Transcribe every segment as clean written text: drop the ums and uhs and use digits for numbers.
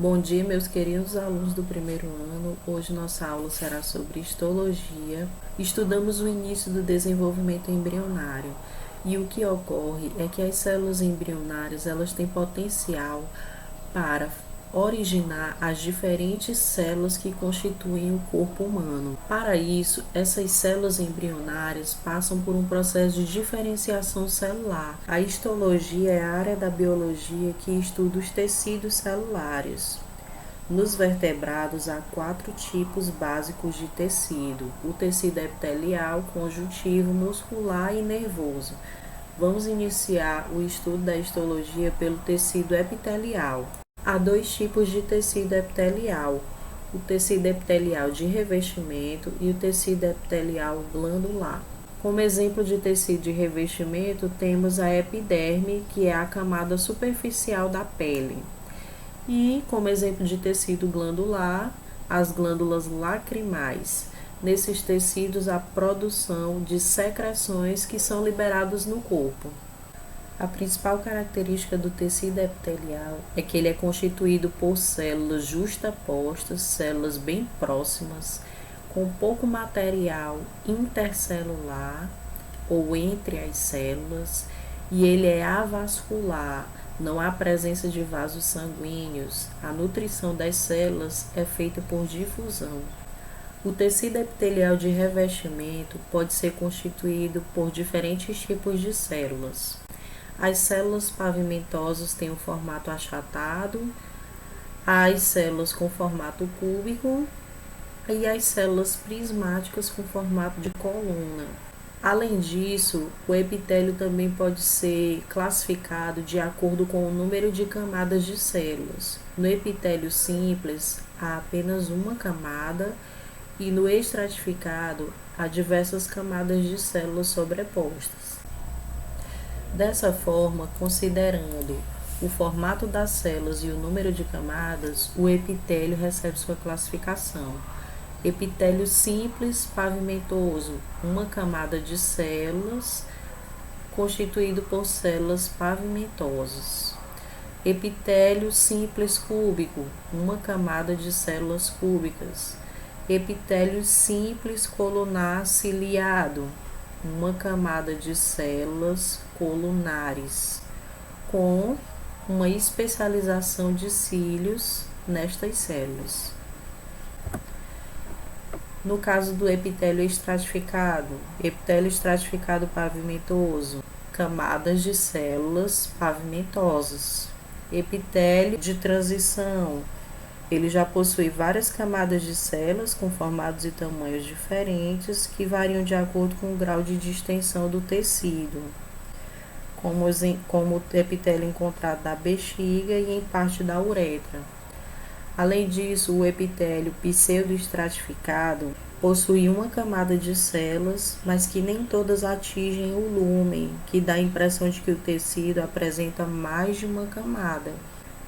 Bom dia, meus queridos alunos do primeiro ano. Hoje nossa aula será sobre histologia. Estudamos o início do desenvolvimento embrionário e o que ocorre é que as células embrionárias elas têm potencial para originar as diferentes células que constituem o corpo humano. Para isso, essas células embrionárias passam por um processo de diferenciação celular. A histologia é a área da biologia que estuda os tecidos celulares. Nos vertebrados há 4 tipos básicos de tecido: o tecido epitelial, conjuntivo, muscular e nervoso. Vamos iniciar o estudo da histologia pelo tecido epitelial. Há 2 tipos de tecido epitelial: o tecido epitelial de revestimento e o tecido epitelial glandular. Como exemplo de tecido de revestimento, temos a epiderme, que é a camada superficial da pele. E, como exemplo de tecido glandular, as glândulas lacrimais. Nesses tecidos, há produção de secreções que são liberadas no corpo. A principal característica do tecido epitelial é que ele é constituído por células justapostas, células bem próximas, com pouco material intercelular ou entre as células, e ele é avascular, não há presença de vasos sanguíneos, a nutrição das células é feita por difusão. O tecido epitelial de revestimento pode ser constituído por diferentes tipos de células. As células pavimentosas têm um formato achatado, as células com formato cúbico e as células prismáticas com formato de coluna. Além disso, o epitélio também pode ser classificado de acordo com o número de camadas de células. No epitélio simples, há apenas uma camada e no estratificado, há diversas camadas de células sobrepostas. Dessa forma, considerando o formato das células e o número de camadas, o epitélio recebe sua classificação. Epitélio simples pavimentoso, uma camada de células constituído por células pavimentosas. Epitélio simples cúbico, uma camada de células cúbicas. Epitélio simples colunar ciliado, uma camada de células colunares, com uma especialização de cílios nestas células. No caso do epitélio estratificado pavimentoso, camadas de células pavimentosas. Epitélio de transição, ele já possui várias camadas de células com formatos e tamanhos diferentes que variam de acordo com o grau de distensão do tecido, como o epitélio encontrado na bexiga e em parte da uretra. Além disso, o epitélio pseudoestratificado possui uma camada de células, mas que nem todas atingem o lúmen, que dá a impressão de que o tecido apresenta mais de uma camada.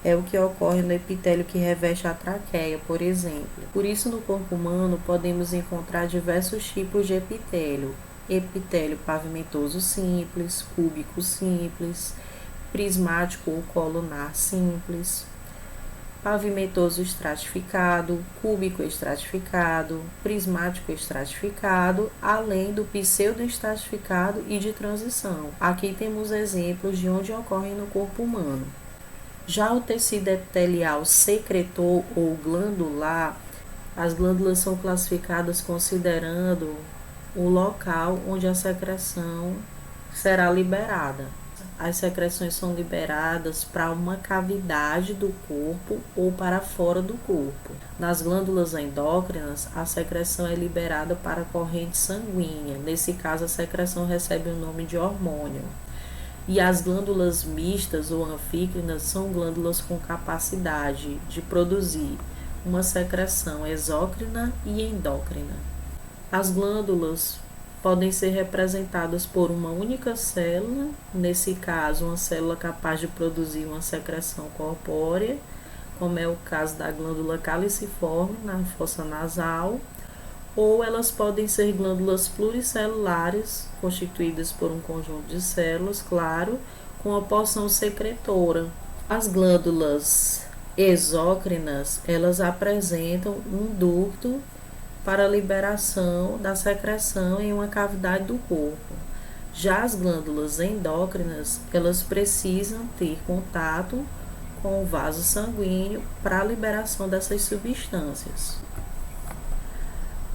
É o que ocorre no epitélio que reveste a traqueia, por exemplo. Por isso, no corpo humano, podemos encontrar diversos tipos de epitélio: epitélio pavimentoso simples, cúbico simples, prismático ou colunar simples, pavimentoso estratificado, cúbico estratificado, prismático estratificado, além do pseudoestratificado e de transição. Aqui temos exemplos de onde ocorrem no corpo humano. Já o tecido epitelial secretor ou glandular, as glândulas são classificadas considerando o local onde a secreção será liberada. As secreções são liberadas para uma cavidade do corpo ou para fora do corpo. Nas glândulas endócrinas, a secreção é liberada para a corrente sanguínea. Nesse caso, a secreção recebe o nome de hormônio. E as glândulas mistas ou anfícrinas são glândulas com capacidade de produzir uma secreção exócrina e endócrina. As glândulas podem ser representadas por uma única célula, nesse caso, uma célula capaz de produzir uma secreção corpórea, como é o caso da glândula caliciforme na fossa nasal, ou elas podem ser glândulas pluricelulares, constituídas por um conjunto de células, claro, com a porção secretora. As glândulas exócrinas, elas apresentam um ducto para a liberação da secreção em uma cavidade do corpo. Já as glândulas endócrinas, elas precisam ter contato com o vaso sanguíneo para a liberação dessas substâncias.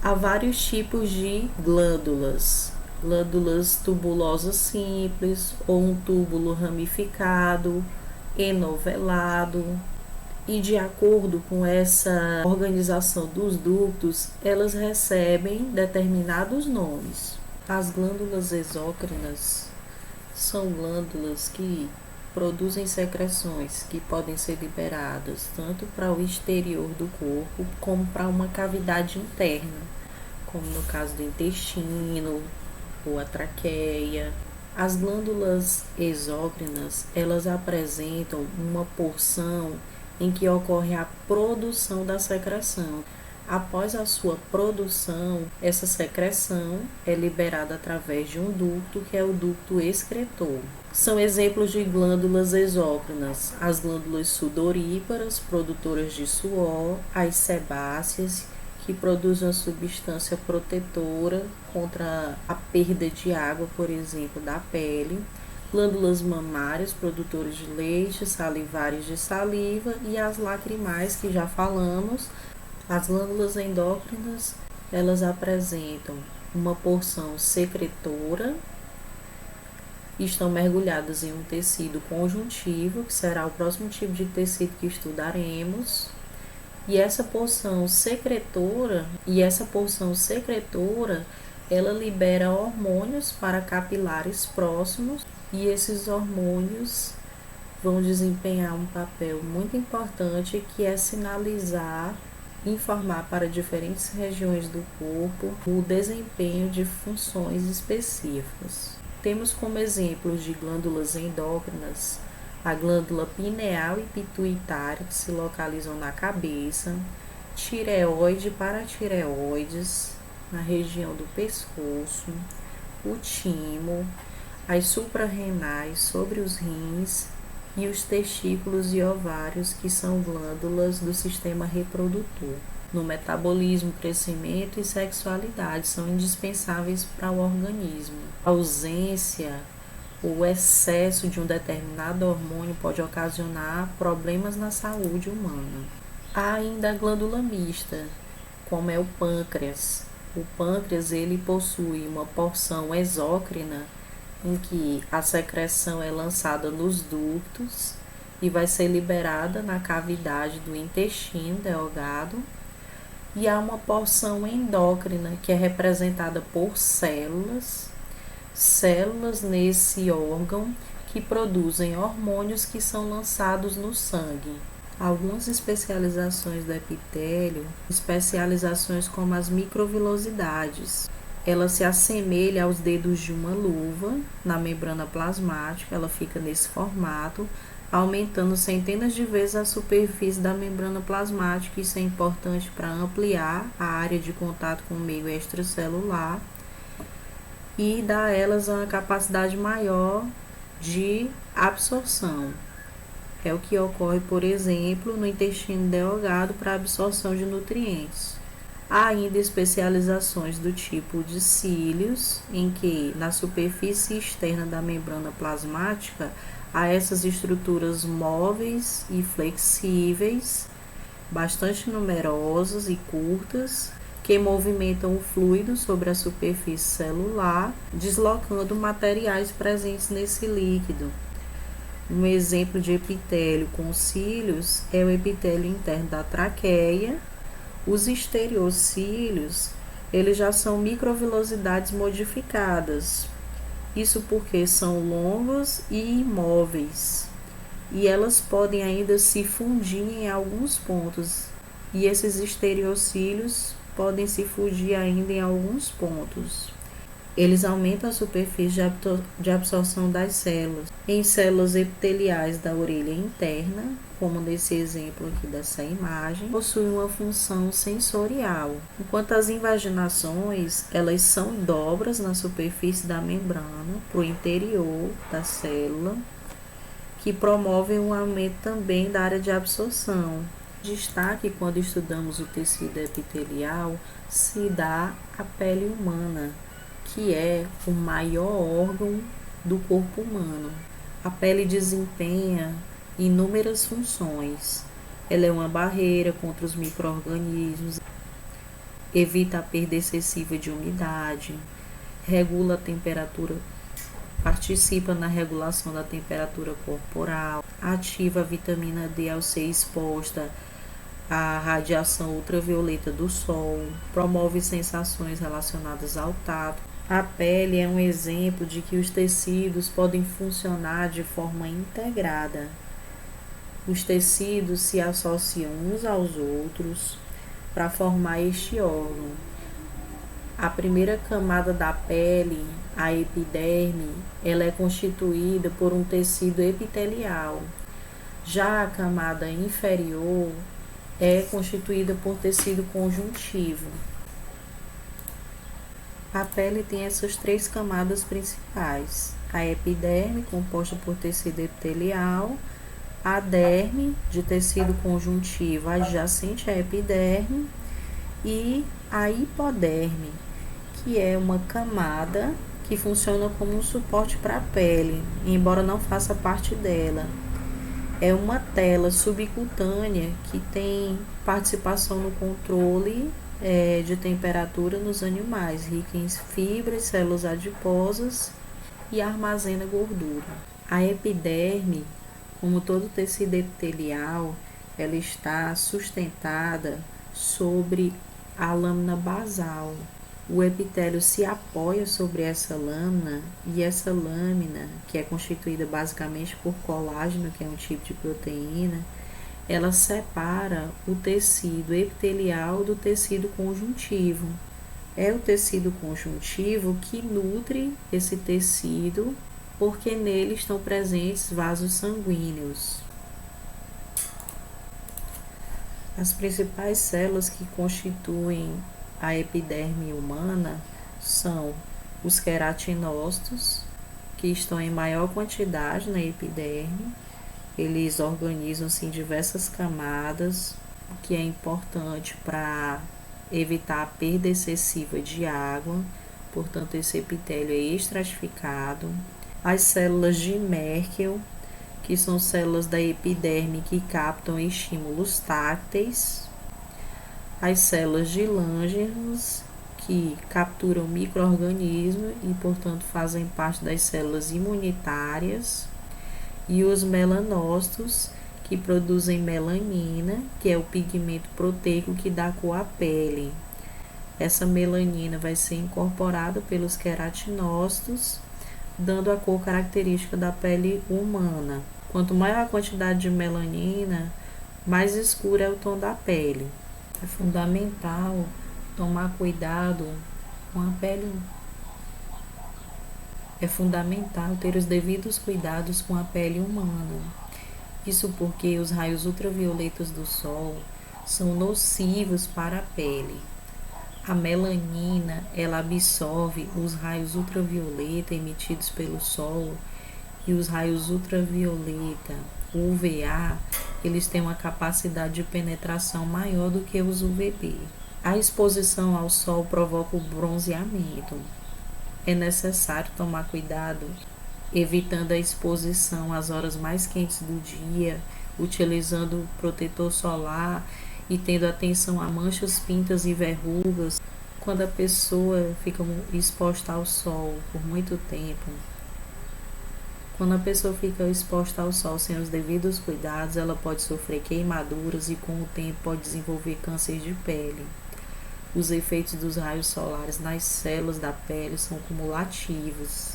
Há vários tipos de glândulas. Glândulas tubulosas simples ou um túbulo ramificado, enovelado. E de acordo com essa organização dos ductos, elas recebem determinados nomes. As glândulas exócrinas são glândulas que produzem secreções que podem ser liberadas tanto para o exterior do corpo como para uma cavidade interna, como no caso do intestino ou a traqueia. As glândulas exócrinas, elas apresentam uma porção em que ocorre a produção da secreção. Após a sua produção, essa secreção é liberada através de um ducto, que é o ducto excretor. São exemplos de glândulas exócrinas: as glândulas sudoríparas, produtoras de suor, as sebáceas, que produzem a substância protetora contra a perda de água, por exemplo, da pele, glândulas mamárias, produtoras de leite, salivares de saliva, e as lacrimais, que já falamos. As glândulas endócrinas, elas apresentam uma porção secretora, estão mergulhadas em um tecido conjuntivo, que será o próximo tipo de tecido que estudaremos. E essa porção secretora, ela libera hormônios para capilares próximos, e esses hormônios vão desempenhar um papel muito importante, que é sinalizar, informar para diferentes regiões do corpo o desempenho de funções específicas. Temos como exemplos de glândulas endócrinas a glândula pineal e pituitária, que se localizam na cabeça, tireoide e paratireoides, na região do pescoço, o timo, as suprarrenais sobre os rins e os testículos e ovários, que são glândulas do sistema reprodutor. No metabolismo, crescimento e sexualidade são indispensáveis para o organismo. A ausência ou excesso de um determinado hormônio pode ocasionar problemas na saúde humana. Há ainda a glândula mista, como é o pâncreas. O pâncreas, ele possui uma porção exócrina, em que a secreção é lançada nos ductos e vai ser liberada na cavidade do intestino delgado. E há uma porção endócrina, que é representada por células nesse órgão, que produzem hormônios que são lançados no sangue. Algumas especializações do epitélio, especializações como as microvilosidades, ela se assemelha aos dedos de uma luva na membrana plasmática, ela fica nesse formato, aumentando centenas de vezes a superfície da membrana plasmática. Isso é importante para ampliar a área de contato com o meio extracelular e dar a elas uma capacidade maior de absorção. É o que ocorre, por exemplo, no intestino delgado para a absorção de nutrientes. Há ainda especializações do tipo de cílios, em que na superfície externa da membrana plasmática há essas estruturas móveis e flexíveis, bastante numerosas e curtas, que movimentam o fluido sobre a superfície celular, deslocando materiais presentes nesse líquido. Um exemplo de epitélio com cílios é o epitélio interno da traqueia. Os estereocílios, eles já são microvilosidades modificadas. Isso porque são longas e imóveis, e elas podem ainda se fundir em alguns pontos, e esses estereocílios podem se fundir ainda em alguns pontos. Eles aumentam a superfície de absorção das células. Em células epiteliais da orelha interna, como nesse exemplo aqui dessa imagem, possuem uma função sensorial, enquanto as invaginações, elas são dobras na superfície da membrana para o interior da célula, que promovem o aumento também da área de absorção. Destaque quando estudamos o tecido epitelial se dá a pele humana, que é o maior órgão do corpo humano. A pele desempenha inúmeras funções. Ela é uma barreira contra os micro-organismos, evita a perda excessiva de umidade, regula a temperatura, participa na regulação da temperatura corporal, ativa a vitamina D ao ser exposta à radiação ultravioleta do sol, promove sensações relacionadas ao tato. A pele é um exemplo de que os tecidos podem funcionar de forma integrada. Os tecidos se associam uns aos outros para formar este órgão. A primeira camada da pele, a epiderme, ela é constituída por um tecido epitelial. Já a camada inferior é constituída por tecido conjuntivo. A pele tem essas três camadas principais: a epiderme, composta por tecido epitelial, a derme, de tecido conjuntivo adjacente à epiderme, e a hipoderme, que é uma camada que funciona como um suporte para a pele, embora não faça parte dela. É uma tela subcutânea que tem participação no controle de temperatura nos animais, rica em fibras, células adiposas e armazena gordura. A epiderme, como todo tecido epitelial, ela está sustentada sobre a lâmina basal. O epitélio se apoia sobre essa lâmina e essa lâmina, que é constituída basicamente por colágeno, que é um tipo de proteína, ela separa o tecido epitelial do tecido conjuntivo. É o tecido conjuntivo que nutre esse tecido, porque nele estão presentes vasos sanguíneos. As principais células que constituem a epiderme humana são os queratinócitos, que estão em maior quantidade na epiderme. Eles organizam-se em diversas camadas, o que é importante para evitar a perda excessiva de água, portanto esse epitélio é estratificado. As células de Merkel, que são células da epiderme que captam estímulos táteis. As células de Langerhans, que capturam micro-organismos e, portanto, fazem parte das células imunitárias. E os melanócitos, que produzem melanina, que é o pigmento proteico que dá cor à pele. Essa melanina vai ser incorporada pelos queratinócitos, dando a cor característica da pele humana. Quanto maior a quantidade de melanina, mais escuro é o tom da pele. É fundamental tomar cuidado com a pele. É fundamental ter os devidos cuidados com a pele humana. Isso porque os raios ultravioletas do sol são nocivos para a pele. A melanina, ela absorve os raios ultravioleta emitidos pelo sol, e os raios ultravioleta, UVA, eles têm uma capacidade de penetração maior do que os UVB. A exposição ao sol provoca o bronzeamento. É necessário tomar cuidado, evitando a exposição às horas mais quentes do dia, utilizando protetor solar e tendo atenção a manchas, pintas e verrugas. Quando a pessoa fica exposta ao sol por muito tempo, quando a pessoa fica exposta ao sol sem os devidos cuidados, ela pode sofrer queimaduras e com o tempo pode desenvolver câncer de pele. Os efeitos dos raios solares nas células da pele são cumulativos.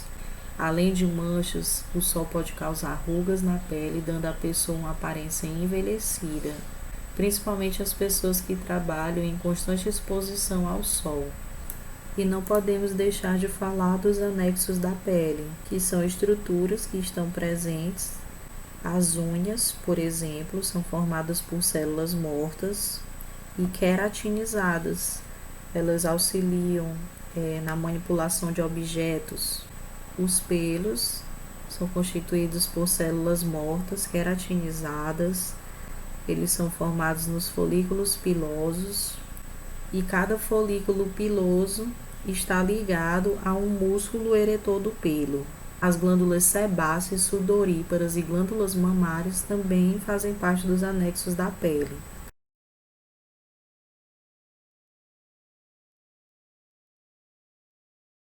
Além de manchas, o sol pode causar rugas na pele, dando à pessoa uma aparência envelhecida, principalmente as pessoas que trabalham em constante exposição ao sol. E não podemos deixar de falar dos anexos da pele, que são estruturas que estão presentes. As unhas, por exemplo, são formadas por células mortas e queratinizadas. Elas auxiliam na manipulação de objetos. Os pelos são constituídos por células mortas, queratinizadas. Eles são formados nos folículos pilosos e cada folículo piloso está ligado a um músculo eretor do pelo. As glândulas sebáceas, sudoríparas e glândulas mamárias também fazem parte dos anexos da pele.